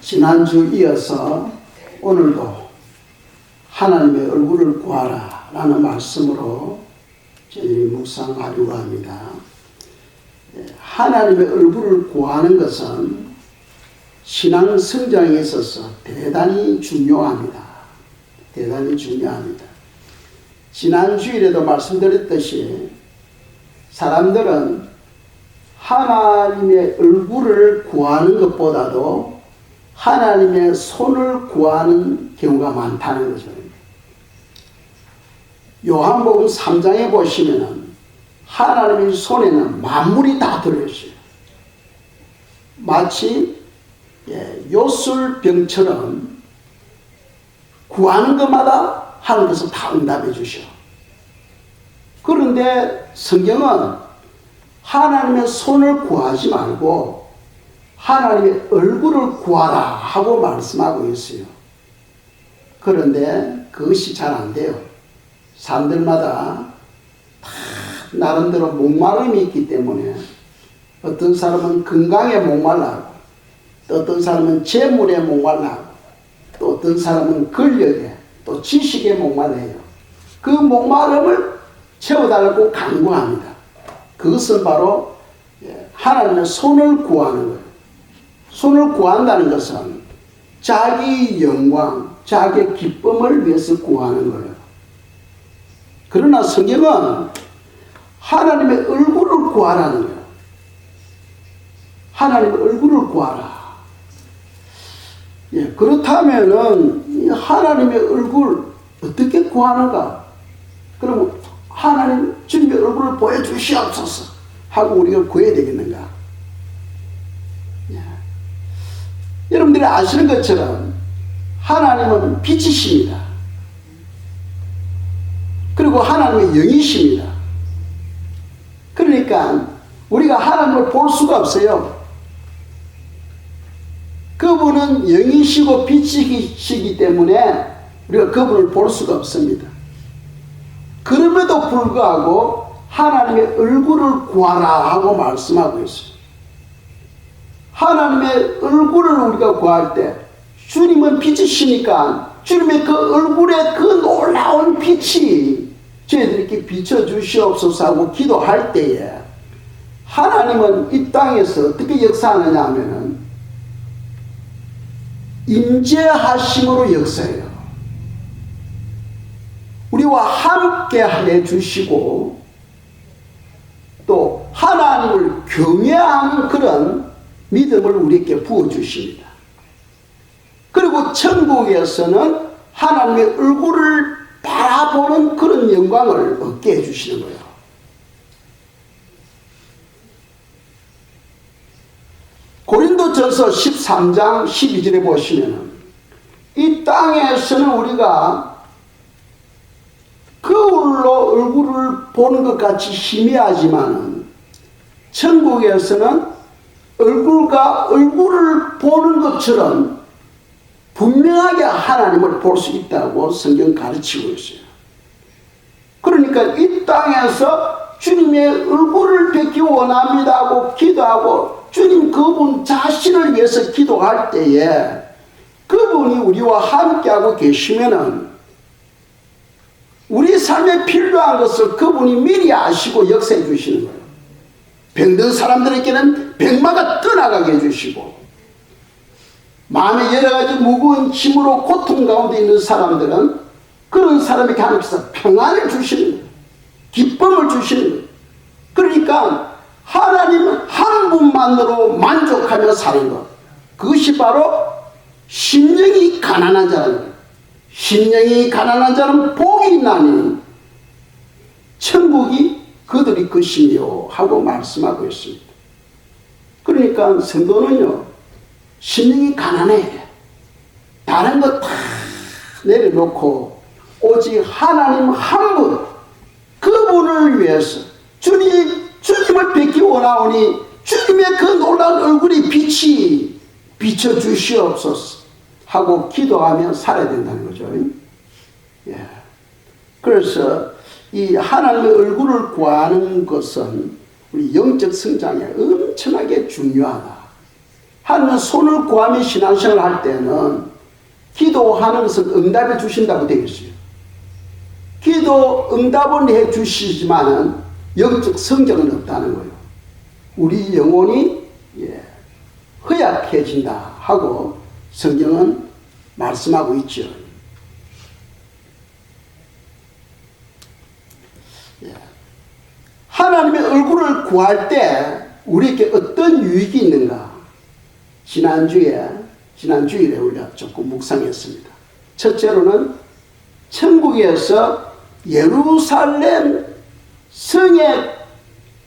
지난주 이어서 오늘도 하나님의 얼굴을 구하라 라는 말씀으로 저희 묵상하려고 합니다. 하나님의 얼굴을 구하는 것은 신앙 성장에 있어서 대단히 중요합니다. 대단히 중요합니다. 지난 주일에도 말씀드렸듯이 사람들은 하나님의 얼굴을 구하는 것보다도 하나님의 손을 구하는 경우가 많다는 거죠. 요한복음 3장에 보시면은 하나님의 손에는 만물이 다 들어있어요. 마치 요술병처럼 구하는 것마다 하나님께서 다 응답해 주셔. 그런데 성경은 하나님의 손을 구하지 말고 하나님의 얼굴을 구하라 하고 말씀하고 있어요. 그런데 그것이 잘 안 돼요. 사람들마다 다 나름대로 목마름이 있기 때문에 어떤 사람은 건강에 목말라하고 또 어떤 사람은 재물에 목말라하고 또 어떤 사람은 권력에 또 지식에 목말라해요. 그 목마름을 채워달라고 간구합니다. 그것은 바로 하나님의 손을 구하는 거예요. 손을 구한다는 것은 자기 영광, 자기 기쁨을 위해서 구하는 거예요. 그러나 성경은 하나님의 얼굴을 구하라는 거예요. 하나님의 얼굴을 구하라. 그렇다면은 하나님의 얼굴 어떻게 구하는가? 그러면 하나님 주님의 얼굴을 보여주시옵소서 하고 우리가 구해야 되겠는가? 여러분들이 아시는 것처럼 하나님은 빛이십니다. 그리고 하나님은 영이십니다. 그러니까 우리가 하나님을 볼 수가 없어요. 그분은 영이시고 빛이시기 때문에 우리가 그분을 볼 수가 없습니다. 그럼에도 불구하고 하나님의 얼굴을 구하라 하고 말씀하고 있어요. 하나님의 얼굴을 우리가 구할 때 주님은 빛이시니까 주님의 그 얼굴에 그 놀라운 빛이 저희들에게 비춰주시옵소서 하고 기도할 때에 하나님은 이 땅에서 어떻게 역사하느냐 하면은 임재하심으로 역사해요. 우리와 함께 해주시고 또 하나님을 경외하는 그런 믿음을 우리에게 부어주십니다. 그리고 천국에서는 하나님의 얼굴을 바라보는 그런 영광을 얻게 해주시는 거예요. 고린도전서 13장 12절에 보시면 이 땅에서는 우리가 거울로 얼굴을 보는 것 같이 희미하지만 천국에서는 얼굴과 얼굴을 보는 것처럼 분명하게 하나님을 볼 수 있다고 성경 가르치고 있어요. 그러니까 이 땅에서 주님의 얼굴을 뵙기 원합니다 하고 기도하고 주님 그분 자신을 위해서 기도할 때에 그분이 우리와 함께하고 계시면은 우리 삶에 필요한 것을 그분이 미리 아시고 역사해 주시는 거예요. 병든 사람들에게는 병마가 떠나가게 해주시고 마음에 여러 가지 무거운 힘으로 고통 가운데 있는 사람들은 그런 사람에게 하나님께서 평안을 주시는 거예요. 기쁨을 주시는 거예요. 그러니까 하나님 한 분만으로 만족하며 사는 것, 그것이 바로 심령이 가난한 자라는 거예요. 심령이 가난한 자는 복이 있나니 천국이 그들이 것이며 하고 말씀하고 있습니다. 그러니까 성도는요, 심령이 가난해. 다른 것 다 내려놓고 오직 하나님 한 분, 그분을 위해서 주님을 뵙기 원하오니 주님의 그 놀라운 얼굴이 빛이 비춰주시옵소서 하고 기도하며 살아야 된다는 거죠. 그래서 이 하나님의 얼굴을 구하는 것은 우리 영적 성장에 엄청나게 중요하다 하나님은 손을 구하며 신앙생활을 할 때는 기도하는 것은 응답해 주신다고 되어 있어요. 기도 응답은 해 주시지만은 영적 성경은 없다는 거예요. 우리 영혼이 허약해진다 하고 성경은 말씀하고 있죠. 하나님의 얼굴을 구할 때 우리에게 어떤 유익이 있는가? 지난주일에 우리가 조금 묵상했습니다. 첫째로는 천국에서 예루살렘 성에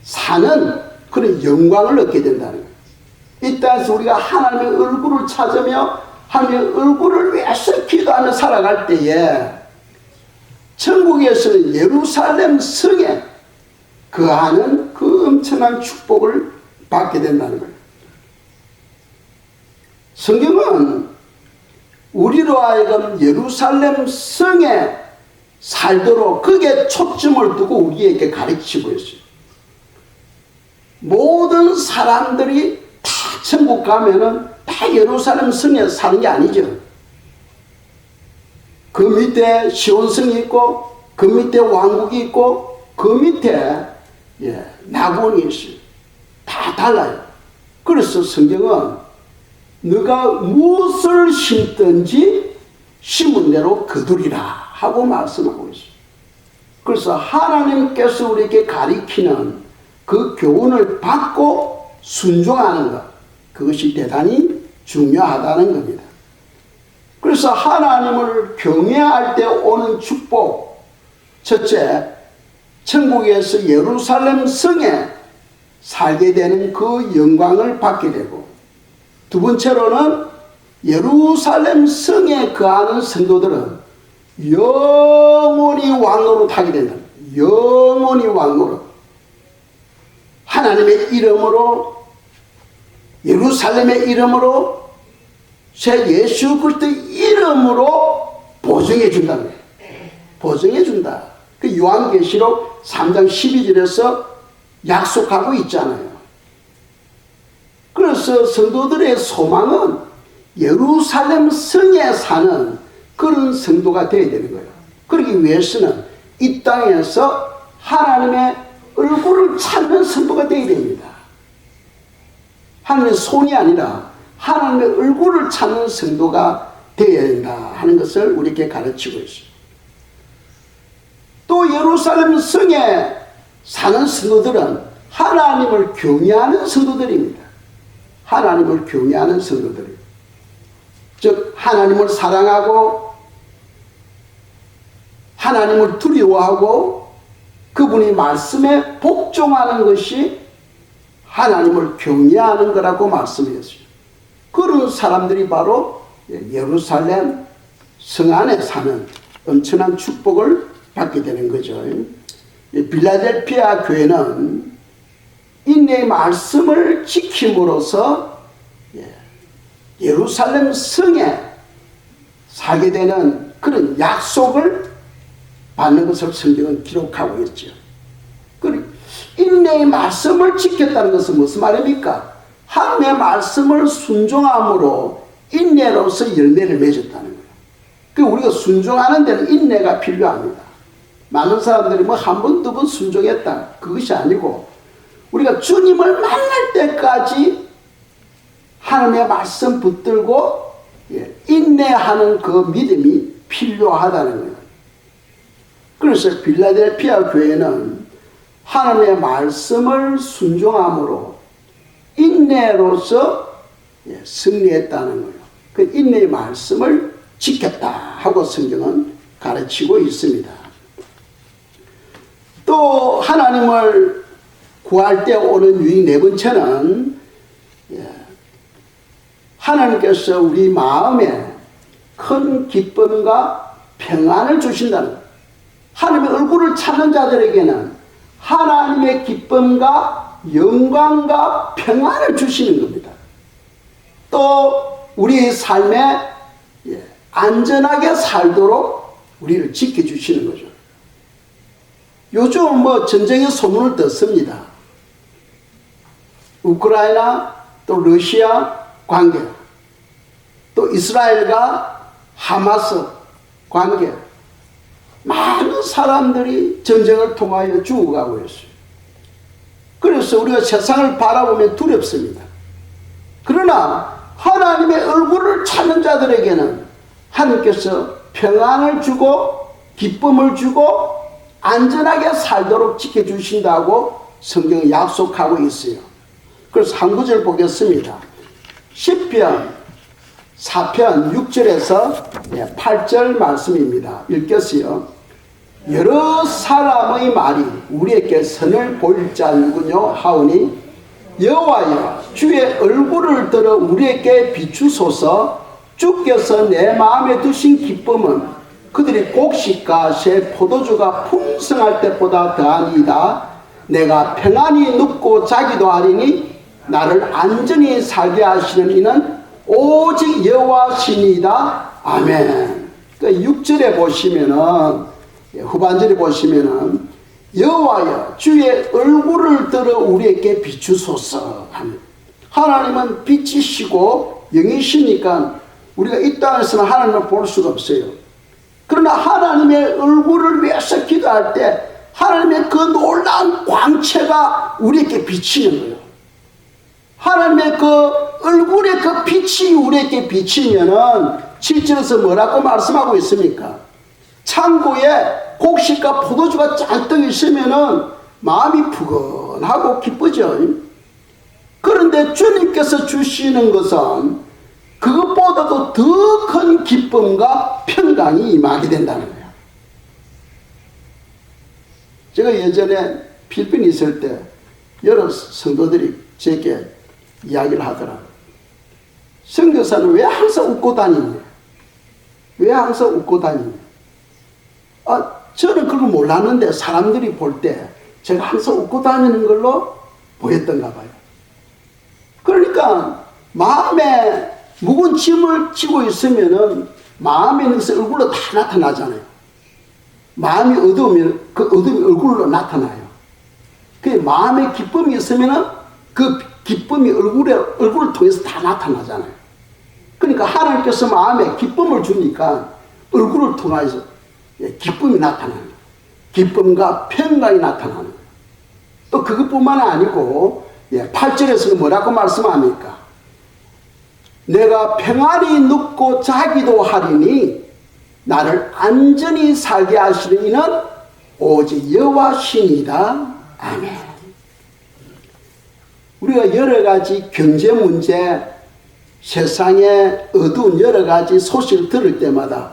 사는 그런 영광을 얻게 된다는 거예요. 이 땅에서 우리가 하나님의 얼굴을 찾으며 하나님의 얼굴을 위해서 기도하며 살아갈 때에 천국에서는 예루살렘 성에 거하는 그 엄청난 축복을 받게 된다는 거예요. 성경은 우리로 하여금 예루살렘 성에 살도록 거기에 초점을 두고 우리에게 가르치고 있어요. 모든 사람들이 다 천국 가면은 다 예루살렘 성에 사는 게 아니죠. 그 밑에 시온성이 있고 그 밑에 왕국이 있고 그 밑에 낙원이 있어요. 다 달라요. 그래서 성경은 너가 무엇을 심든지 심은 대로 거두리라 하고 말씀하고 있어요. 그래서 하나님께서 우리에게 가리키는 그 교훈을 받고 순종하는 것, 그것이 대단히 중요하다는 겁니다. 그래서 하나님을 경외할 때 오는 축복, 첫째, 천국에서 예루살렘 성에 살게 되는 그 영광을 받게 되고, 두 번째로는 예루살렘 성에 거하는 성도들은 영원히 왕노릇 하게 된다. 영원히 왕노릇. 하나님의 이름으로, 예루살렘의 이름으로, 새 예수 그리스도의 이름으로 보증해 준다는 거예요. 보증해 준다. 그 요한계시록 3장 12절에서 약속하고 있잖아요. 그래서 성도들의 소망은 예루살렘 성에 사는 그런 성도가 되어야 되는 거예요. 그러기 위해서는 이 땅에서 하나님의 얼굴을 찾는 성도가 되어야 됩니다. 하나님의 손이 아니라 하나님의 얼굴을 찾는 성도가 되어야 된다 하는 것을 우리에게 가르치고 있어요. 또 예루살렘 성에 사는 성도들은 하나님을 경외하는 성도들입니다. 하나님을 경외하는 성도들, 즉 하나님을 사랑하고 하나님을 두려워하고 그분의 말씀에 복종하는 것이 하나님을 경외하는 거라고 말씀했어요. 그런 사람들이 바로 예루살렘 성 안에 사는 엄청난 축복을 받게 되는 거죠. 빌라델피아 교회는 인내의 말씀을 지킴으로써 예루살렘 성에 살게 되는 그런 약속을 받는 것을 성경은 기록하고 있죠. 그리고 인내의 말씀을 지켰다는 것은 무슨 말입니까? 하나님의 말씀을 순종함으로 인내로서 열매를 맺었다는 거예요. 그 우리가 순종하는 데는 인내가 필요합니다. 많은 사람들이 뭐 한 번, 두 번 순종했다. 그것이 아니고 우리가 주님을 만날 때까지 하나님의 말씀 붙들고 인내하는 그 믿음이 필요하다는 거예요. 그래서 빌라델피아 교회는 하나님의 말씀을 순종함으로 인내로서 승리했다는 거예요. 그 인내의 말씀을 지켰다 하고 성경은 가르치고 있습니다. 또 하나님을 구할 때 오는 유익 네 번째는 하나님께서 우리 마음에 큰 기쁨과 평안을 주신다는 거예요. 하나님의 얼굴을 찾는 자들에게는 하나님의 기쁨과 영광과 평안을 주시는 겁니다. 또 우리 삶에 안전하게 살도록 우리를 지켜주시는 거죠. 요즘 뭐 전쟁의 소문을 듣습니다. 우크라이나 또 러시아 관계, 또 이스라엘과 하마스 관계, 많은 사람들이 전쟁을 통하여 죽어가고 있어요. 그래서 우리가 세상을 바라보면 두렵습니다. 그러나 하나님의 얼굴을 찾는 자들에게는 하나님께서 평안을 주고 기쁨을 주고 안전하게 살도록 지켜주신다고 성경이 약속하고 있어요. 그래서 한 구절 보겠습니다. 시편 4편 6절에서 8절 말씀입니다. 읽겠어요. 여러 사람의 말이 우리에게 선을 보일 자 누구뇨 하오니 여호와여 주의 얼굴을 들어 우리에게 비추소서. 주께서 내 마음에 두신 기쁨은 그들이 곡식과 새 포도주가 풍성할 때보다 더하니이다. 내가 평안히 눕고 자기도 하리니 나를 안전히 살게 하시는 이는 오직 여호와시니이다. 아멘. 그러니까 6절에 보시면은, 후반절에 보시면은 여호와여 주의 얼굴을 들어 우리에게 비추소서. 하나님은 빛이시고 영이시니까 우리가 이 땅에서는 하나님을 볼 수가 없어요. 그러나 하나님의 얼굴을 위해서 기도할 때 하나님의 그 놀라운 광채가 우리에게 비치는 거예요. 하나님의 그 얼굴의 그 빛이 우리에게 비치면은 7절에서 뭐라고 말씀하고 있습니까? 창고에 곡식과 포도주가 잔뜩 있으면은 마음이 푸근하고 기쁘죠. 그런데 주님께서 주시는 것은 그것보다도 더 큰 기쁨과 평강이 임하게 된다는 거예요. 제가 예전에 필리핀에 있을 때 여러 성도들이 제게 이야기를 하더라고요. 선교사는 왜 항상 웃고 다니냐? 왜 항상 웃고 다니냐? 저는 그걸 몰랐는데 사람들이 볼 때 제가 항상 웃고 다니는 걸로 보였던가 봐요. 그러니까 마음에 무거운 짐을 지고 있으면은 마음에 있는 것이 얼굴로 다 나타나잖아요. 마음이 어두우면 그 어둠이 얼굴로 나타나요. 그 마음에 기쁨이 있으면은 그 기쁨이 얼굴을 통해서 다 나타나잖아요. 그러니까 하나님께서 마음에 기쁨을 주니까 얼굴을 통해서 기쁨이 나타나는 거예요. 기쁨과 평강이 나타나는 거예요. 또 그것뿐만 아니고 8절에서 뭐라고 말씀합니까? 내가 평안히 눕고 자기도 하리니 나를 안전히 살게 하시는 이는 오직 여호와시니이다. 아멘. 우리가 여러 가지 경제 문제, 세상의 어두운 여러 가지 소식을 들을 때마다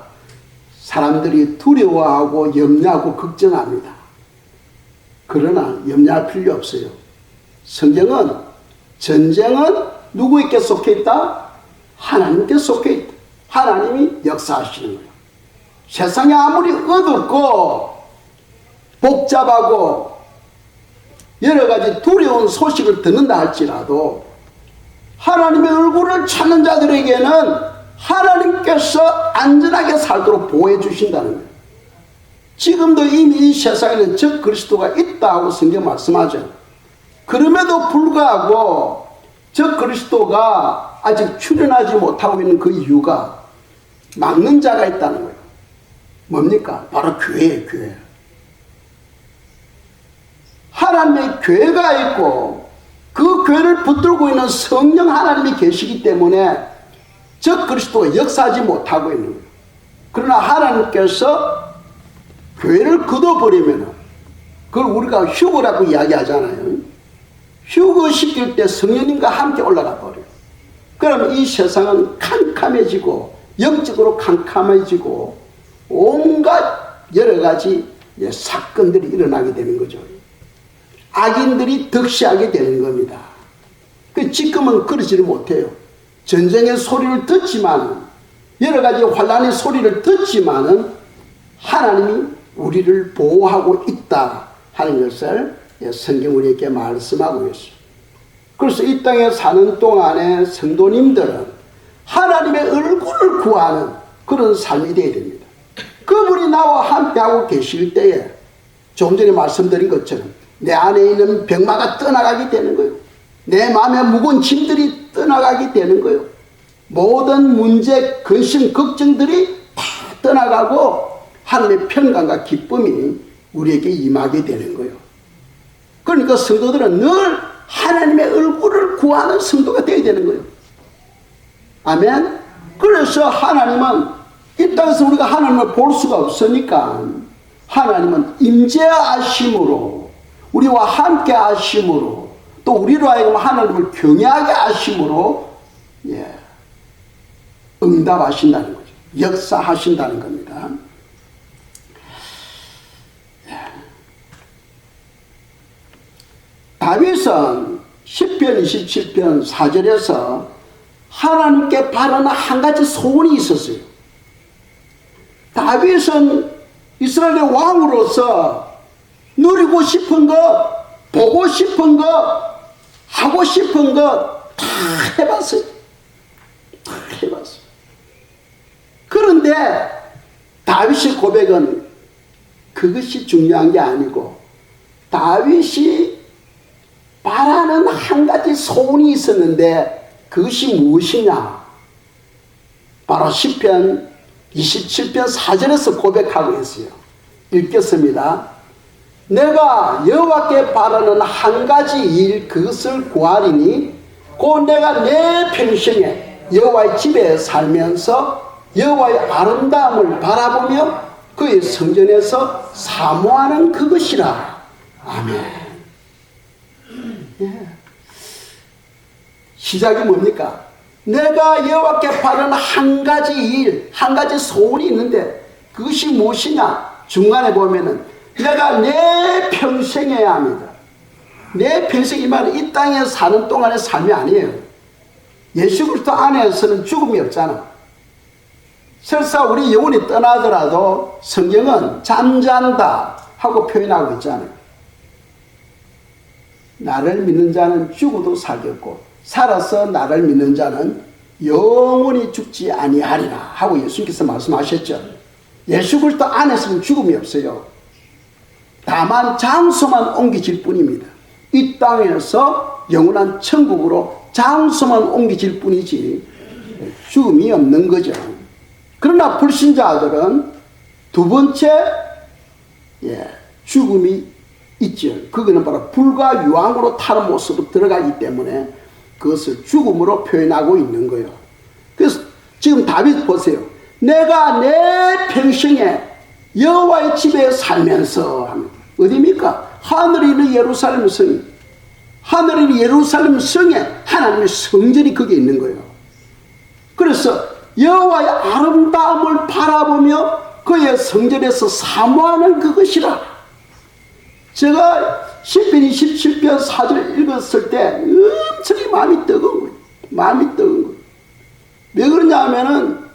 사람들이 두려워하고 염려하고 걱정합니다. 그러나 염려할 필요 없어요. 성경은 전쟁은 누구에게 속해 있다? 하나님께 속해 있다. 하나님이 역사하시는 거예요. 세상이 아무리 어둡고 복잡하고 여러 가지 두려운 소식을 듣는다 할지라도 하나님의 얼굴을 찾는 자들에게는 하나님께서 안전하게 살도록 보호해 주신다는 거예요. 지금도 이미 이 세상에는 적 그리스도가 있다고 성경 말씀하죠. 그럼에도 불구하고 적 그리스도가 아직 출현하지 못하고 있는 그 이유가 막는 자가 있다는 거예요. 뭡니까? 바로 교회예요, 교회. 하나님의 교회가 있고 그 교회를 붙들고 있는 성령 하나님이 계시기 때문에 적 그리스도가 역사하지 못하고 있는 거예요. 그러나 하나님께서 교회를 거둬버리면 그걸 우리가 휴거라고 이야기하잖아요. 휴거시킬 때 성령님과 함께 올라가 버려요. 그러면 이 세상은 캄캄해지고 영적으로 캄캄해지고 온갖 여러 가지 사건들이 일어나게 되는 거죠. 악인들이 득세하게 되는 겁니다. 지금은 그러지를 못해요. 전쟁의 소리를 듣지만 여러 가지 환란의 소리를 듣지만은 하나님이 우리를 보호하고 있다 하는 것을 성경 우리에게 말씀하고 있어요. 그래서 이 땅에 사는 동안에 성도님들은 하나님의 얼굴을 구하는 그런 삶이 되어야 됩니다. 그분이 나와 함께하고 계실 때에 좀 전에 말씀드린 것처럼 내 안에 있는 병마가 떠나가게 되는 거예요. 내 마음에 무거운 짐들이 떠나가게 되는 거예요. 모든 문제, 근심, 걱정들이 다 떠나가고 하나님의 평강과 기쁨이 우리에게 임하게 되는 거예요. 그러니까 성도들은 늘 하나님의 얼굴을 구하는 성도가 되어야 되는 거예요. 아멘. 그래서 하나님은 이 땅에서 우리가 하나님을 볼 수가 없으니까 하나님은 임재하심으로, 우리와 함께 하심으로, 또 우리로 하여금 하나님을 경외하게 하심으로 응답하신다는 거죠. 역사하신다는 겁니다. 다윗은 시편 27편 4절에서 하나님께 바라는 한 가지 소원이 있었어요. 다윗은 이스라엘의 왕으로서 누리고 싶은 것, 보고 싶은 것, 하고 싶은 것 다 해봤어요. 다 해봤어요. 그런데 다윗의 고백은 그것이 중요한 게 아니고 다윗이 바라는 한 가지 소원이 있었는데 그것이 무엇이냐? 바로 시편 27편 4절에서 고백하고 있어요. 읽겠습니다. 내가 여호와께 바라는 한 가지 일 그것을 구하리니 곧 내가 내 평생에 여호와의 집에 살면서 여호와의 아름다움을 바라보며 그의 성전에서 사모하는 그것이라. 아멘. 시작이 뭡니까? 내가 여호와께 바라는 한 가지 일, 한 가지 소원이 있는데 그것이 무엇이냐? 중간에 보면은 내가 내 평생에 합니다. 내 평생이 말은 이 땅에 사는 동안의 삶이 아니에요. 예수 그리스도 안에서는 죽음이 없잖아. 설사 우리 영혼이 떠나더라도 성경은 잠잔다 하고 표현하고 있잖아요. 나를 믿는 자는 죽어도 살겠고 살아서 나를 믿는 자는 영원히 죽지 아니하리라 하고 예수님께서 말씀하셨죠. 예수 그리스도 안에서는 죽음이 없어요. 다만 장소만 옮겨질 뿐입니다. 이 땅에서 영원한 천국으로 장소만 옮겨질 뿐이지 죽음이 없는 거죠. 그러나 불신자들은 두 번째 죽음이 있죠. 그거는 바로 불과 유황으로 타는 모습으로 들어가기 때문에 그것을 죽음으로 표현하고 있는 거예요. 그래서 지금 다윗 보세요. 내가 내 평생에 여호와의 집에 살면서 합니다. 어디입니까? 하늘에 있는 예루살렘 성이, 하늘에 있는 예루살렘 성에 하나님의 성전이 거기에 있는 거예요. 그래서 여호와의 아름다움을 바라보며 그의 성전에서 사모하는 그것이라. 제가 시편 27편 4절 읽었을 때 엄청 마음이 뜨거운 거예요. 마음이 뜨거운 거예요. 왜 그러냐 하면은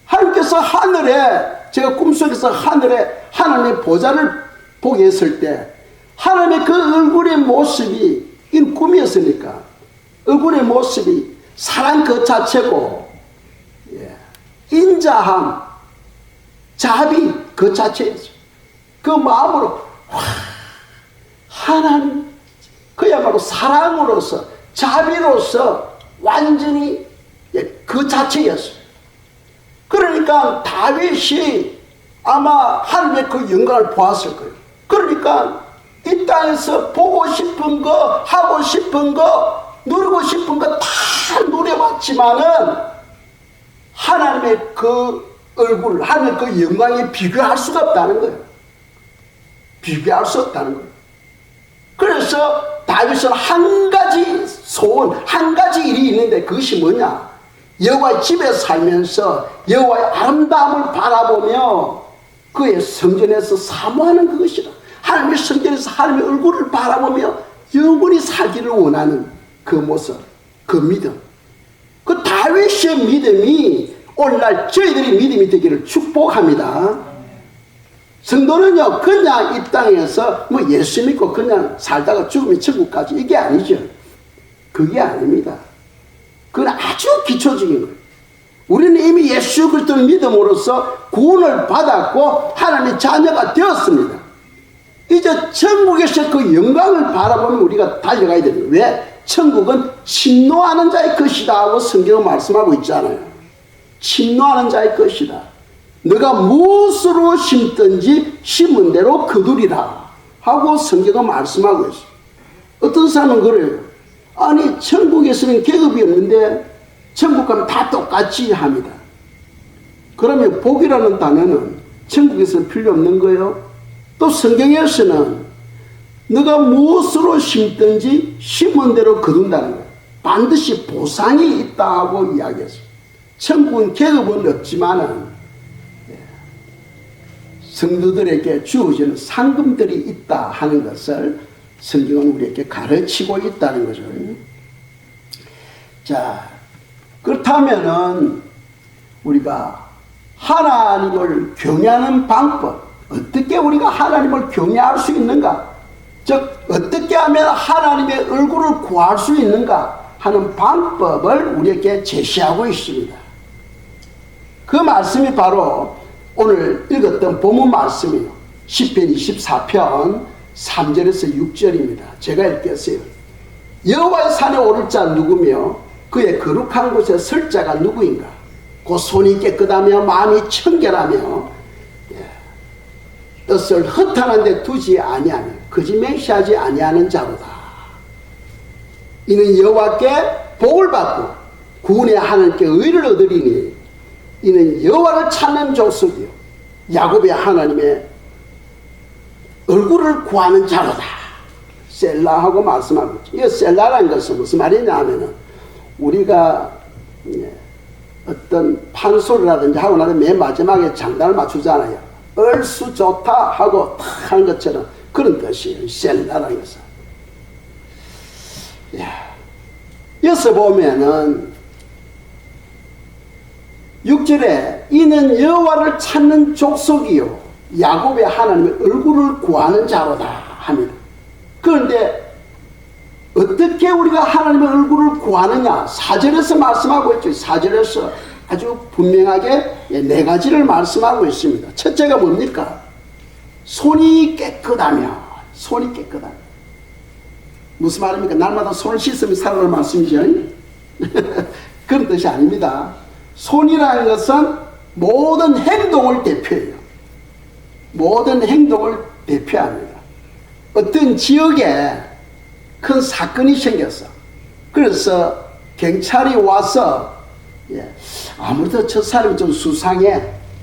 하나님께서 하늘에, 제가 꿈속에서 하늘에 하나님의 보좌를 보게 했을 때 하나님의 그 얼굴의 모습이, 이건 꿈이었으니까 얼굴의 모습이 사랑 그 자체고 인자함, 자비 그 자체였어요. 그 마음으로 하나님 그야말로 사랑으로서 자비로서 완전히 그 자체였어요. 그러니까 다윗이 아마 하나님의 그 영광을 보았을 거예요. 그러니까 이 땅에서 보고 싶은 거, 하고 싶은 거, 누리고 싶은 거 다 누려봤지만은 하나님의 그 얼굴, 하나님의 그 영광에 비교할 수가 없다는 거예요. 비교할 수 없다는 거예요. 그래서 다윗은 한 가지 소원, 한 가지 일이 있는데 그것이 뭐냐? 여호와의 집에 살면서 여호와의 아름다움을 바라보며 그의 성전에서 사모하는 그것이라. 하나님의 성전에서 하나님의 얼굴을 바라보며 영원히 살기를 원하는 그 모습, 그 믿음. 그 다윗의 믿음이 오늘날 저희들의 믿음이 되기를 축복합니다. 성도는요, 그냥 이 땅에서 뭐 예수 믿고 그냥 살다가 죽으면 천국까지, 이게 아니죠. 그게 아닙니다. 그건 아주 기초적인 거예요. 우리는 이미 예수 그리스도를 믿음으로써 구원을 받았고 하나님의 자녀가 되었습니다. 이제 천국에서 그 영광을 바라보면 우리가 달려가야 됩니다. 왜? 천국은 침노하는 자의 것이다 하고 성경은 말씀하고 있잖아요. 침노하는 자의 것이다. 너가 무엇으로 심든지 심은 대로 거두리라 하고 성경은 말씀하고 있어요. 어떤 사람은 그래요. 아니 천국에서는 계급이 없는데 천국 가면 다 똑같이 합니다. 그러면 복이라는 단어는 천국에서는 필요 없는 거예요. 또 성경에서는 너가 무엇으로 심든지 심은 대로 거둔다는 거예요. 반드시 보상이 있다 하고 이야기했어요. 천국은 계급은 없지만은 성도들에게 주어지는 상금들이 있다 하는 것을 성경은 우리에게 가르치고 있다는 거죠. 자, 그렇다면은 우리가 하나님을 경외하는 방법, 어떻게 우리가 하나님을 경외할 수 있는가? 즉 어떻게 하면 하나님의 얼굴을 구할 수 있는가 하는 방법을 우리에게 제시하고 있습니다. 그 말씀이 바로 오늘 읽었던 본문 말씀이에요. 시편 24편 3절에서 6절입니다. 제가 읽겠어요. 여호와의 산에 오를 자 누구며 그의 거룩한 곳에 설 자가 누구인가? 곧 손이 깨끗하며 마음이 청결하며 뜻을 허탄한 데 두지 아니하며 거짓맹시하지 아니하는 자로다. 이는 여호와께 복을 받고 구원의 하나님께 의를 얻으리니 이는 여호와를 찾는 족속이요 야곱의 하나님의 얼굴을 구하는 자로다. 셀라하고 말씀하고 있죠. 이 셀라라는 것은 무슨 말이냐 하면은 우리가 어떤 판소리라든지 하고 나서 맨 마지막에 장단을 맞추잖아요. 얼쑤 좋다 하고 탁 하는 것처럼 그런 뜻이에요. 셀라라는 것은. 여기서 보면은 6절에 이는 여호와를 찾는 족속이요 야곱의 하나님의 얼굴을 구하는 자로다 합니다. 그런데 어떻게 우리가 하나님의 얼굴을 구하느냐 4절에서 말씀하고 있죠. 4절에서 아주 분명하게 네 가지를 말씀하고 있습니다. 첫째가 뭡니까? 손이 깨끗하며 손이 깨끗하며 무슨 말입니까? 날마다 손을 씻으면 살아날 말씀이죠. 그런 뜻이 아닙니다. 손이라는 것은 모든 행동을 대표해요. 모든 행동을 대표합니다. 어떤 지역에 큰 사건이 생겼어. 그래서 경찰이 와서 아무래도 저 사람이 좀 수상해.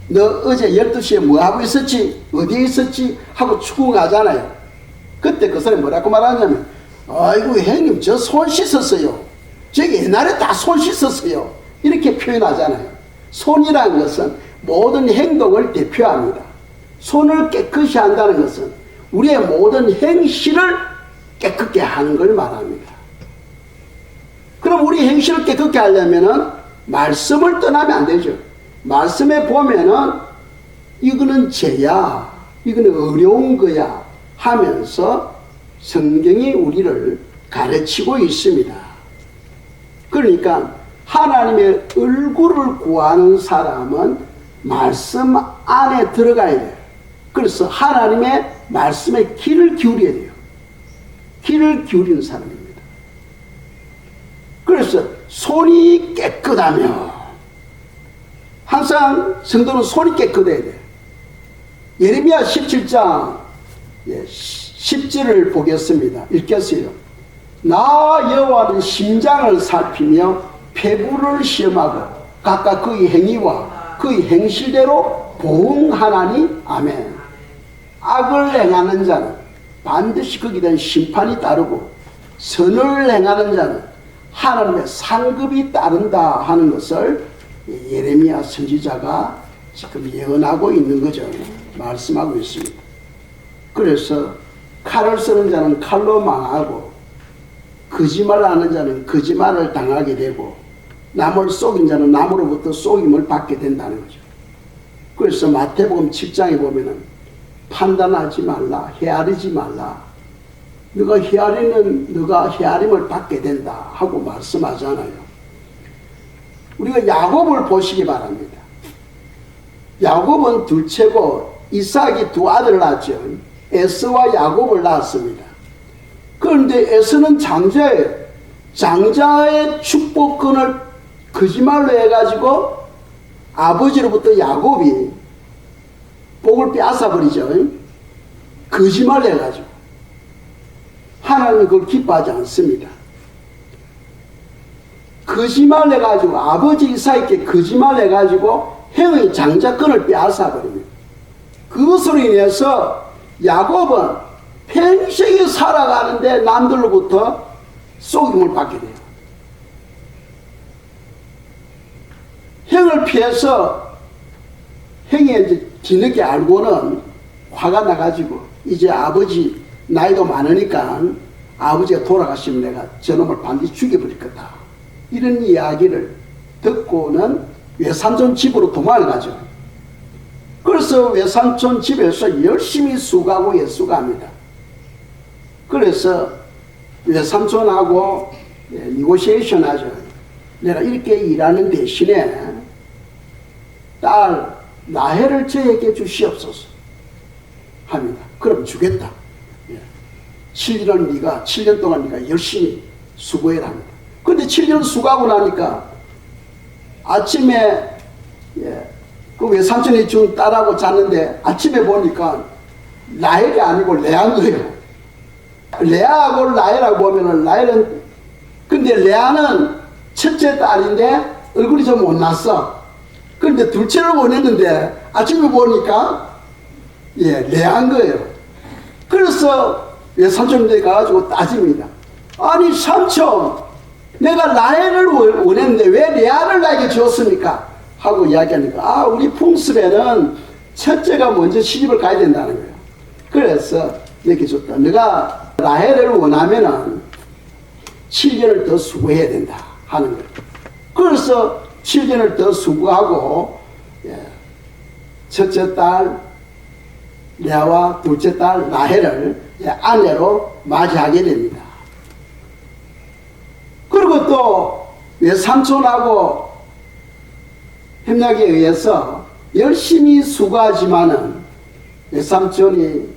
너 어제 12시에 뭐 하고 있었지? 어디에 있었지? 하고 추궁하잖아요. 그때 그 사람이 뭐라고 말하냐면 아이고 형님 저 손 씻었어요. 저기 옛날에 다 손 씻었어요. 이렇게 표현하잖아요. 손이라는 것은 모든 행동을 대표합니다. 손을 깨끗이 한다는 것은 우리의 모든 행실을 깨끗게 하는 걸 말합니다. 그럼 우리 행실을 깨끗게 하려면은 말씀을 떠나면 안 되죠. 말씀에 보면은 이거는 죄야, 이거는 어려운 거야 하면서 성경이 우리를 가르치고 있습니다. 그러니까 하나님의 얼굴을 구하는 사람은 말씀 안에 들어가야 돼요. 그래서 하나님의 말씀에 귀를 기울여야 돼요. 귀를 기울이는 사람입니다. 그래서 손이 깨끗하며 항상 성도는 손이 깨끗해야 돼요. 예레미야 17장 10절을 보겠습니다. 읽겠어요. 나 여호와는 심장을 살피며 폐부를 시험하고 각각 그의 행위와 그의 행실대로 보응하나니 아멘. 악을 행하는 자는 반드시 거기에 대한 심판이 따르고 선을 행하는 자는 하나님의 상급이 따른다 하는 것을 예레미야 선지자가 지금 예언하고 있는 거죠. 말씀하고 있습니다. 그래서 칼을 쓰는 자는 칼로 망하고 거짓말을 하는 자는 거짓말을 당하게 되고 남을 속인 자는 남으로부터 속임을 받게 된다는 거죠. 그래서 마태복음 7장에 보면은 판단하지 말라, 헤아리지 말라. 너가 헤아리는 너가 헤아림을 받게 된다 하고 말씀하잖아요. 우리가 야곱을 보시기 바랍니다. 야곱은 둘째고 이삭이 두 아들을 낳았죠. 에서와 야곱을 낳았습니다. 그런데 에서는 장자예요. 장자의 축복권을 거짓말로 해가지고 아버지로부터 야곱이 복을 빼앗아버리죠. 거짓말로 해가지고. 하나님은 그걸 기뻐하지 않습니다. 거짓말 해가지고 아버지 이삭에게 거짓말 해가지고 형의 장자권을 빼앗아버립니다. 그것으로 인해서 야곱은 평생에 살아가는데 남들로부터 속임을 받게 돼요. 형을 피해서 형이 이제 뒤늦게 알고는 화가 나가지고 이제 아버지 나이도 많으니까 아버지가 돌아가시면 내가 저놈을 반드시 죽여버릴 거다. 이런 이야기를 듣고는 외삼촌 집으로 도망을 가죠. 그래서 외삼촌 집에서 열심히 수고하고 예수가합니다. 그래서 외삼촌하고 니고시에이션 하죠. 내가 이렇게 일하는 대신에 딸 라헬을 저에게 주시옵소서 합니다. 그럼 주겠다. 7년 동안 네가 열심히 수고해라 합니다. 근데 7년 수고하고 나니까 아침에 그 외삼촌이 준 딸하고 잤는데 아침에 보니까 라헬이 아니고 레아인 거예요. 레아하고 라헬하고 보면은 라헬은 근데 레아는 첫째 딸인데 얼굴이 좀 못났어. 그런데 둘째를 원했는데 아침에 보니까 레아인 거예요. 그래서 외삼촌한테 가가지고 따집니다. 아니 삼촌, 내가 라헬을 원했는데 왜 레아를 나에게 주었습니까? 하고 이야기하니까 우리 풍습에는 첫째가 먼저 시집을 가야 된다는 거예요. 그래서 이렇게 줬다. 내가 라헬을 원하면은 7년을 더 수고해야 된다 하는 거예요. 그래서 7년을 더 수고하고 첫째 딸 레아와 둘째 딸 라헬을 아내로 맞이하게 됩니다. 그리고 또 외삼촌하고 협력에 의해서 열심히 수고하지만은 외삼촌이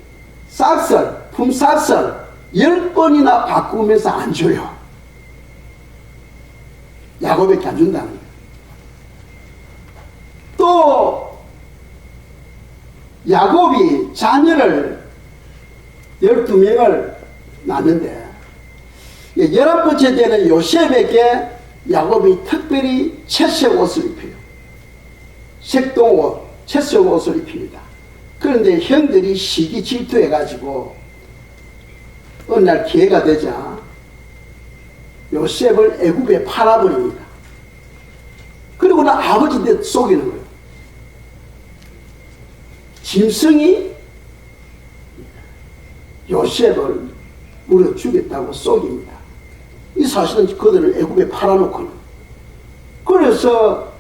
품삯을 10번이나 바꾸면서 안 줘요. 야곱에게 안 준다는 거예요. 또 야곱이 자녀를 12명을 낳는데 11번째 되는 요셉에게 야곱이 특별히 채색 옷을 입혀요. 색동옷, 채색 옷을 입힙니다. 그런데 형들이 시기 질투해가지고 어느 날 기회가 되자 요셉을 애굽에 팔아버립니다. 그리고는 아버지한테 속이는 거예요. 짐승이 요셉을 물어 주겠다고 속입니다. 이 사실은 그들을 애굽에 팔아놓고는. 그래서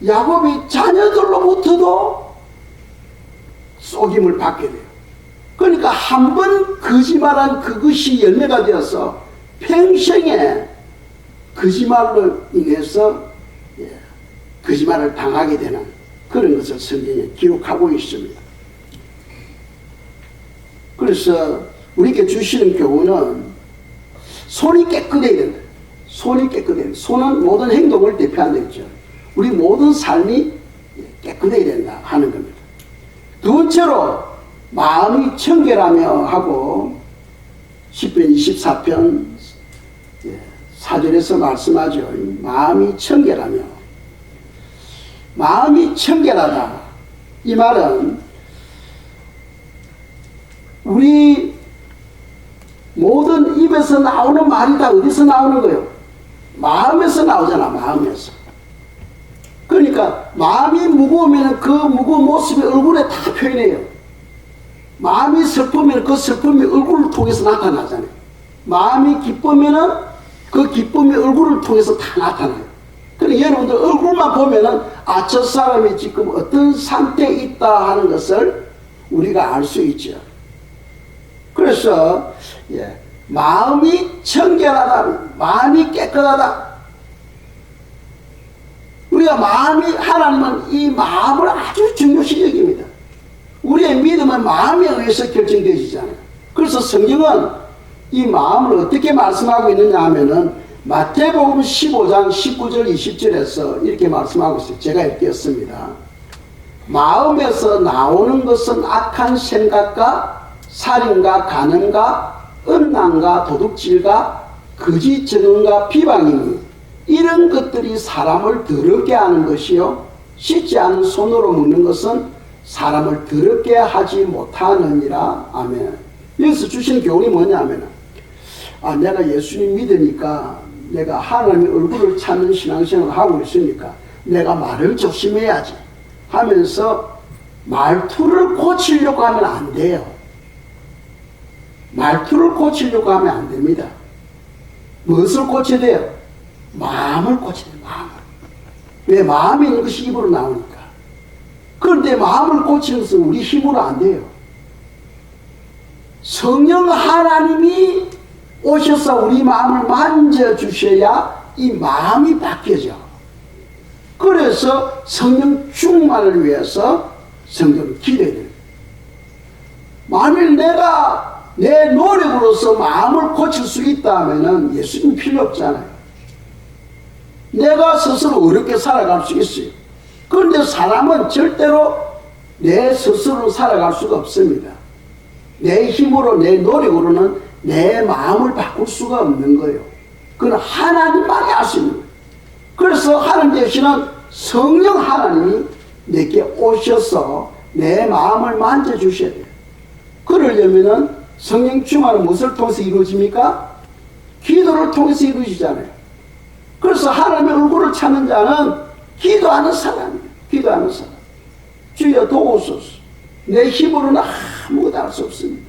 야곱이 자녀들로부터도 속임을 받게 돼요. 그러니까 한 번 거짓말한 그것이 열매가 되어서 평생에 거짓말로 인해서 거짓말을 당하게 되는 그런 것을 성경에 기록하고 있습니다. 그래서 우리에게 주시는 교훈은 손이 깨끗해야 된다. 손이 깨끗해야 된다. 손은 모든 행동을 대표한다 했죠. 우리 모든 삶이 깨끗해야 된다 하는 겁니다. 두 번째로 마음이 청결하며 하고 10편 24편 4절에서 말씀하죠. 마음이 청결하며. 마음이 청결하다. 이 말은 우리 모든 입에서 나오는 말이 다 어디서 나오는 거예요? 마음에서 나오잖아. 마음에서. 그러니까 마음이 무거우면 그 무거운 모습이 얼굴에 다 표현해요. 마음이 슬프면 그 슬픔이 얼굴을 통해서 나타나잖아요. 마음이 기쁘면 그 기쁨이 얼굴을 통해서 다 나타나요. 그러니까 여러분들 얼굴만 보면은 저 사람이 지금 어떤 상태에 있다 하는 것을 우리가 알 수 있죠. 그래서 마음이 청결하다, 마음이 깨끗하다. 우리가 하나님은 이 마음을 아주 중요시 여깁니다. 우리의 믿음은 마음에 의해서 결정되지잖아요. 그래서 성경은 이 마음을 어떻게 말씀하고 있느냐 하면은 마태복음 15장 19절 20절에서 이렇게 말씀하고 있어요. 제가 읽겠습니다. 마음에서 나오는 것은 악한 생각과 살인과 간음과 음란과 도둑질과 거짓 증언과 비방이니 이런 것들이 사람을 더럽게 하는 것이요 씻지 않은 손으로 먹는 것은 사람을 더럽게 하지 못하느니라. 아멘. 여기서 주신 교훈이 뭐냐면 내가 예수님 믿으니까 내가 하나님의 얼굴을 찾는 신앙생활을 하고 있으니까 내가 말을 조심해야지 하면서 말투를 고치려고 하면 안 돼요. 말투를 고치려고 하면 안 됩니다. 무엇을 고쳐야 돼요? 마음을 고쳐야 돼요. 마음을. 왜? 마음에 있는 것이 입으로 나오니까. 그런데 마음을 고치는 것은 우리 힘으로 안 돼요. 성령 하나님이 오셔서 우리 마음을 만져주셔야 이 마음이 바뀌어져. 그래서 성령 충만을 위해서 성경을 기도해야 돼요. 만일 내가 내 노력으로서 마음을 고칠 수 있다면 예수님 필요 없잖아요. 내가 스스로 어렵게 살아갈 수 있어요. 그런데 사람은 절대로 내 스스로 살아갈 수가 없습니다. 내 힘으로 내 노력으로는 내 마음을 바꿀 수가 없는 거예요. 그건 하나님만이 할 수 있는 거예요. 그래서 하나님 되시는 성령 하나님이 내게 오셔서 내 마음을 만져주셔야 돼요. 그러려면은 성령 충만은 무엇을 통해서 이루어집니까? 기도를 통해서 이루어지잖아요. 그래서 하나님의 얼굴을 찾는 자는 기도하는 사람이에요. 기도하는 사람. 주여 도우소서. 내 힘으로는 아무것도 할 수 없습니다.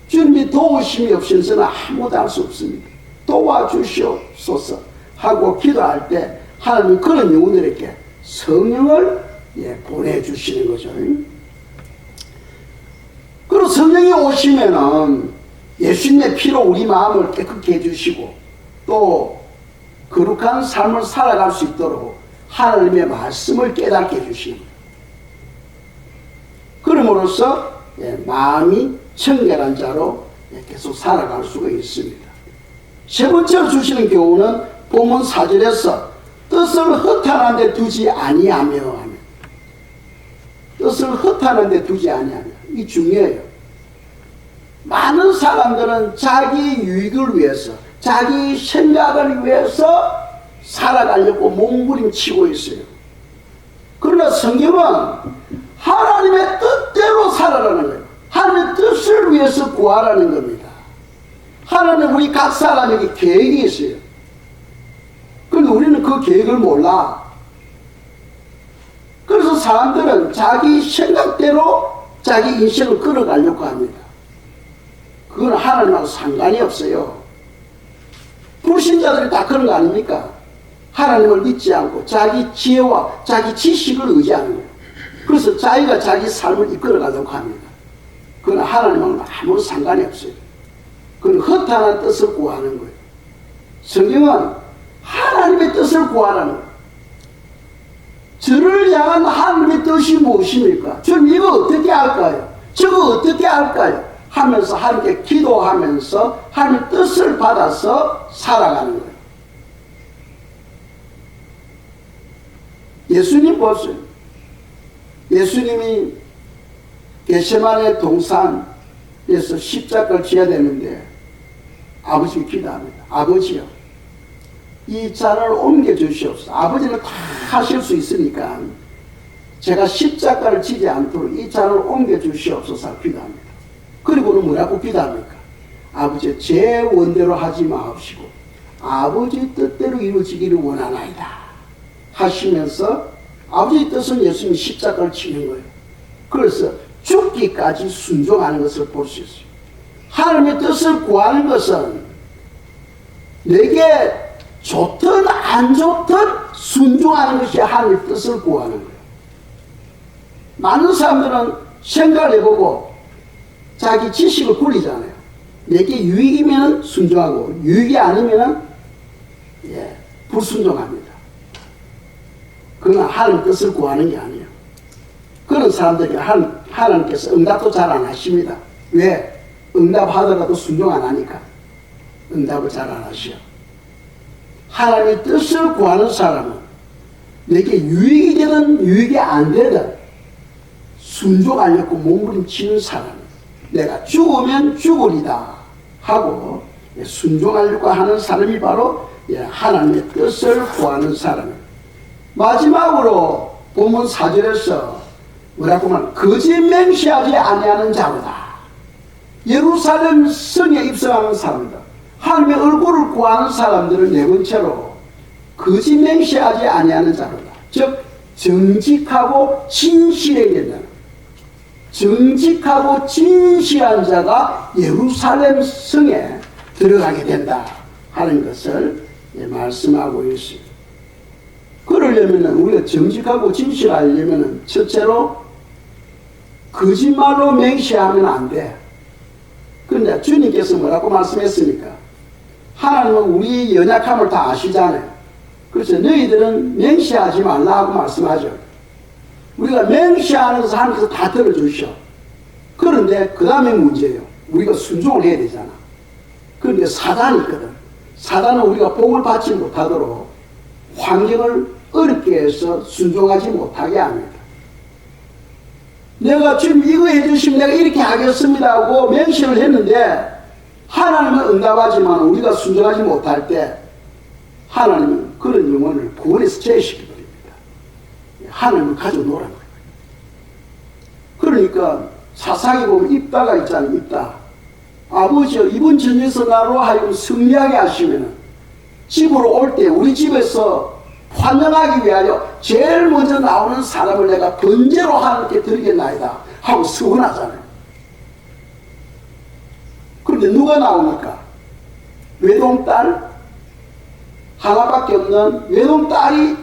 주님이 도우심이 없으서는 아무것도 할 수 없습니다. 도와주시옵소서 하고 기도할 때 하나님은 그런 영혼들에게 성령을 보내주시는 거죠. 그리고 성령이 오시면은 예수님의 피로 우리 마음을 깨끗게 해주시고 또 거룩한 삶을 살아갈 수 있도록 하나님의 말씀을 깨닫게 해주시는 거예요. 그럼으로써 마음이 청결한 자로 계속 살아갈 수가 있습니다. 세 번째로 주시는 교훈은 본문 4절에서 뜻을 허탄한 데 두지 아니하며 하면 뜻을 허탄한 데 두지 아니하며 이 중요해요. 많은 사람들은 자기 유익을 위해서 자기 생각을 위해서 살아가려고 몸부림치고 있어요. 그러나 성경은 하나님의 뜻대로 살아라는 거예요. 하나님의 뜻을 위해서 구하라는 겁니다. 하나님은 우리 각 사람에게 계획이 있어요. 그런데 우리는 그 계획을 몰라. 그래서 사람들은 자기 생각대로 자기 인생을 끌어가려고 합니다. 그건 하나님하고 상관이 없어요. 불신자들이 다 그런 거 아닙니까? 하나님을 믿지 않고 자기 지혜와 자기 지식을 의지하는 거예요. 그래서 자기가 자기 삶을 이끌어가려고 합니다. 그건 하나님하고는 아무런 상관이 없어요. 그건 허탄한 뜻을 구하는 거예요. 성경은 하나님의 뜻을 구하라는 거예요. 저를 향한 하나님의 뜻이 무엇입니까? 저는 이거 어떻게 할까요? 저거 어떻게 할까요? 하면서 하나님께 기도하면서 하나님의 뜻을 받아서 살아가는 거예요. 예수님 보세요. 예수님이 겟세마네 동산에서 십자가를 지어야 되는데 아버지께 기도합니다. 아버지요, 이 잔을 옮겨주시옵소서. 아버지는 다 하실 수 있으니까 제가 십자가를 지지 않도록 이 잔을 옮겨주시옵소서 기도합니다. 그리고는 뭐라고 기도합니까? 아버지, 제 원대로 하지 마옵시고 아버지 뜻대로 이루어지기를 원하나이다 하시면서 아버지 뜻은 예수님이 십자가를 치는 거예요. 그래서 죽기까지 순종하는 것을 볼 수 있어요. 하나님의 뜻을 구하는 것은 내게 좋든 안 좋든 순종하는 것이 하나님의 뜻을 구하는 거예요. 많은 사람들은 생각을 해보고 자기 지식을 굴리잖아요. 내게 유익이면 순종하고 유익이 아니면 불순종합니다. 그건 하나님 뜻을 구하는 게 아니에요. 그런 사람들이 하나님께서 응답도 잘 안 하십니다. 왜? 응답하더라도 순종 안 하니까. 응답을 잘 안 하시오. 하나님의 뜻을 구하는 사람은 내게 유익이 되든 유익이 안 되든 순종하려고 몸부림치는 사람, 내가 죽으면 죽으리다 하고 순종하려고 하는 사람이 바로 하나님의 뜻을 구하는 사람입니다. 마지막으로 본문 4절에서 뭐라고 하면 거짓 맹세하지 아니하는 자로다. 예루살렘 성에 입성하는 사람들, 하나님의 얼굴을 구하는 사람들은 네 번째로 거짓 맹세하지 아니하는 자로다. 즉 정직하고 진실해야 된다는, 정직하고 진실한 자가 예루살렘 성에 들어가게 된다 하는 것을 말씀하고 있습니다. 그러려면 우리가 정직하고 진실하려면 첫째로 거짓말로 맹세하면 안 돼. 그런데 주님께서 뭐라고 말씀했습니까? 하나님은 우리 연약함을 다 아시잖아요. 그래서 너희들은 맹세하지 말라고 말씀하죠. 우리가 맹세하는 것을 하나님께서 다 들어주셔. 그런데 그 다음에 문제예요. 우리가 순종을 해야 되잖아. 그런데 사단이 있거든. 사단은 우리가 복을 받지 못하도록 환경을 어렵게 해서 순종하지 못하게 합니다. 내가 지금 이거 해주시면 내가 이렇게 하겠습니다 하고 맹세를 했는데 하나님은 응답하지만 우리가 순종하지 못할 때 하나님은 그런 영혼을 구원해서 제시켜버립니다. 하나님을 가져놓으라는 거예요. 그러니까 사상에 보면 입다가 있잖아요. 입다. 아버지여, 이번 전에서 나로 하여금 승리하게 하시면 집으로 올 때 우리 집에서 환영하기 위하여 제일 먼저 나오는 사람을 내가 번제로 하나님께 드리겠나이다 하고 서원하잖아요. 그런데 누가 나옵니까? 외동딸 하나밖에 없는 외동딸이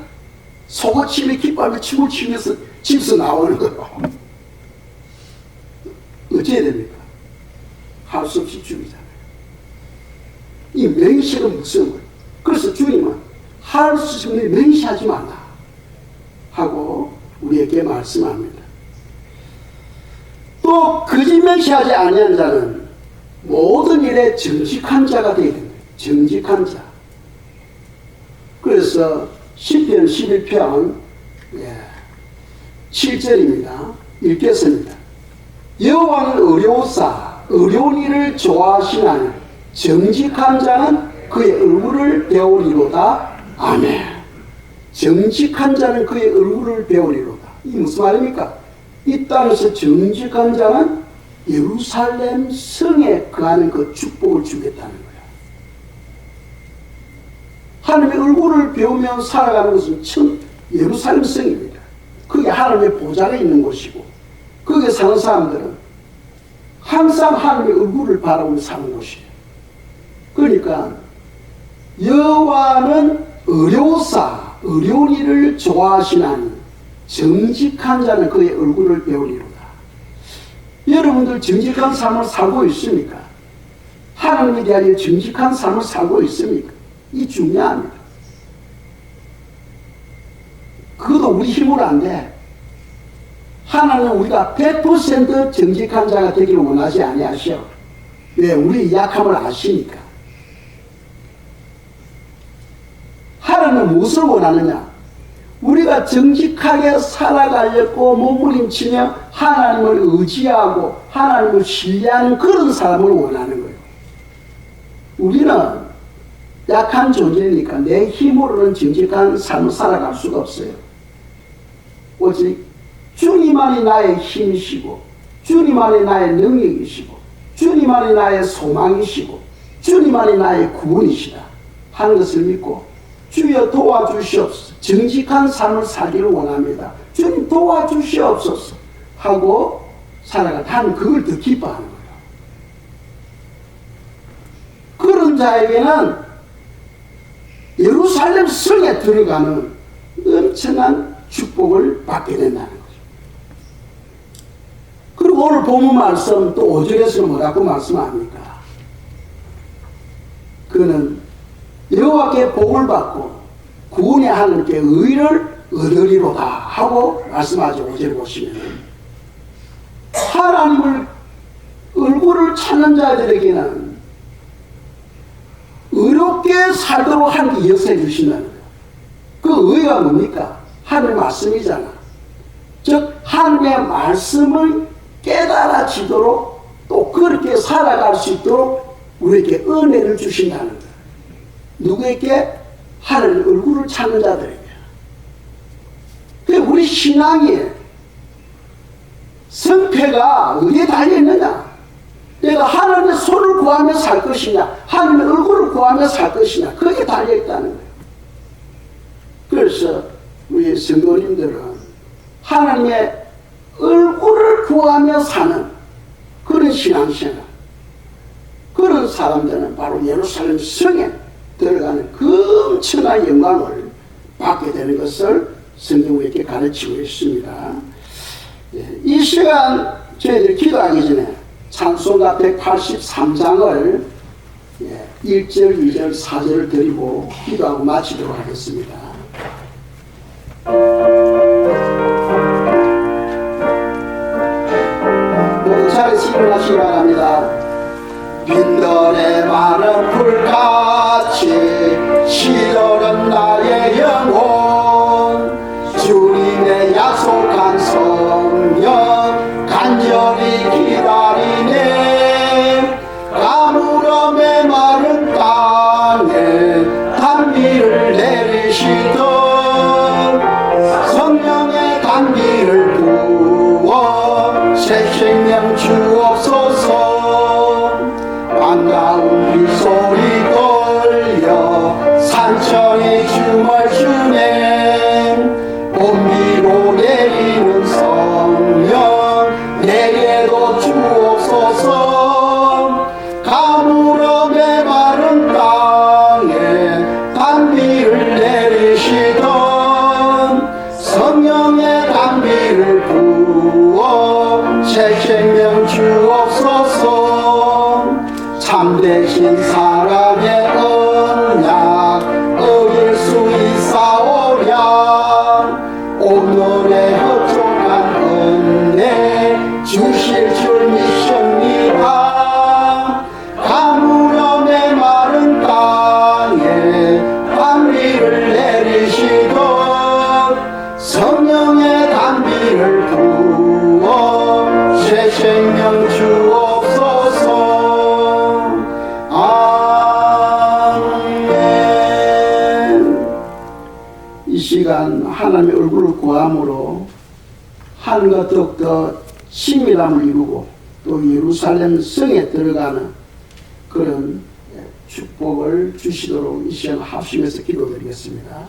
속아치며 기뻐하며 춤을 추면서 집에서 나오는 거예요. 어찌해야 됩니까? 할 수 없이 죽이잖아요. 이 맹세는 무슨 거예요? 그래서 주님은 할 수 없는 맹세하지 말라 하고 우리에게 말씀합니다. 또 거짓 맹세하지 아니한 자는 모든 일에 정직한 자가 되어야 된다. 정직한 자. 그래서 시편 11편 7절입니다. 읽겠습니다. 여호와는 의로우사 어려운 일을 좋아하시나니 정직한 자는 그의 얼굴을 배우리로다. 아멘. 정직한 자는 그의 얼굴을 배우리로다. 이게 무슨 말입니까? 이 땅에서 정직한 자는 예루살렘 성에 거하는 그 축복을 주겠다는 거예요. 하나님의 얼굴을 배우며 살아가는 것은 예루살렘 성입니다. 그게 하나님의 보좌가 있는 곳이고 거기에 사는 사람들은 항상 하나님의 얼굴을 바라보며 사는 곳이에요. 그러니까 여호와는 어려우사 어려운 일을 좋아하시나니 정직한 자는 그의 얼굴을 배우리로다. 여러분들 정직한 삶을 살고 있습니까? 하나님에 대하여 정직한 삶을 살고 있습니까? 이 중요합니다. 그것도 우리 힘으로 안 돼. 하나님은 우리가 100% 정직한 자가 되기를 원하지 아니하시오. 왜? 우리의 약함을 아시니까. 하나님은 무엇을 원하느냐? 우리가 정직하게 살아가려고 몸부림치며 하나님을 의지하고 하나님을 신뢰하는 그런 사람을 원하는 거예요. 우리는 약한 존재니까 내 힘으로는 정직한 삶을 살아갈 수가 없어요. 오직 주님만이 나의 힘이시고 주님만이 나의 능력이시고 주님만이 나의 소망이시고 주님만이 나의 구원이시다 하는 것을 믿고 주여 도와주시옵소서. 정직한 삶을 살기를 원합니다. 주님 도와주시옵소서 하고 살아가는 그걸 더 기뻐하는 거예요. 그런 자에게는 예루살렘 성에 들어가는 엄청난 축복을 받게 된다는 거죠. 그리고 오늘 본문 말씀 또 5절에서는 뭐라고 말씀합니까? 그는 여호와께 복을 받고 구원의 하나님께 의를 얻으리로다 하고 말씀하죠. 5절 보시면 하나님을 얼굴을 찾는 자들에게는 의롭게 살도록 하나님께 역사해 주신다는 거예요. 그 의가 뭡니까? 하나님의 말씀이잖아. 즉 하나님의 말씀을 깨달아지도록 또 그렇게 살아갈 수 있도록 우리에게 은혜를 주신다는 거예요. 누구에게? 하나님 얼굴을 찾는 자들에게. 우리 신앙이 성패가 어디에 달려있느냐? 내가 하나님의 손을 구하며 살 것이냐, 하나님의 얼굴을 구하며 살 것이냐, 거기에 달려있다는 거예요. 그래서 우리 성도님들은 하나님의 얼굴을 구하며 사는 그런 신앙생활, 그런 사람들은 바로 예루살렘 성에 들어가는 그 엄청난 영광을 받게 되는 것을 성경이 이렇게 가르치고 있습니다. 이 시간 저희들이 기도하기 전에 찬송가 183장을 1절, 2절, 4절을 드리고 기도하고 마치도록 하겠습니다. 모두 차례 일어나시기 바랍니다. 빈들에 많은 불같이 시들은 나의 영혼, 주님의 약속한 성령 간절히 기다리네. 가물음에 마른 땅에 단비를 내리시던 성령의 단비를 부어 새 생명 주옵소서. 반가운 빗소리 걸려 산천이 춤을 추네. 봄비로 내리는 성령 내게도 주옵소서. 가물음에 마른 땅에 단비를 내리시던 성령의 단비를 부어 새 생명 주옵소서. 참되신 사랑의 언약 어길 수 있사오랴. 오늘의 흡족한 은혜 주실 줄 믿습니다. 가물음에 마른 땅에 단비를 내리시던 성령의 단비를 부어 새 생명 주옵소서. 이 시간 하나님의 얼굴을 구함으로 하늘과 더욱더 친밀함을 이루고 또 예루살렘 성에 들어가는 그런 축복을 주시도록 이 시간 합심해서 기도드리겠습니다.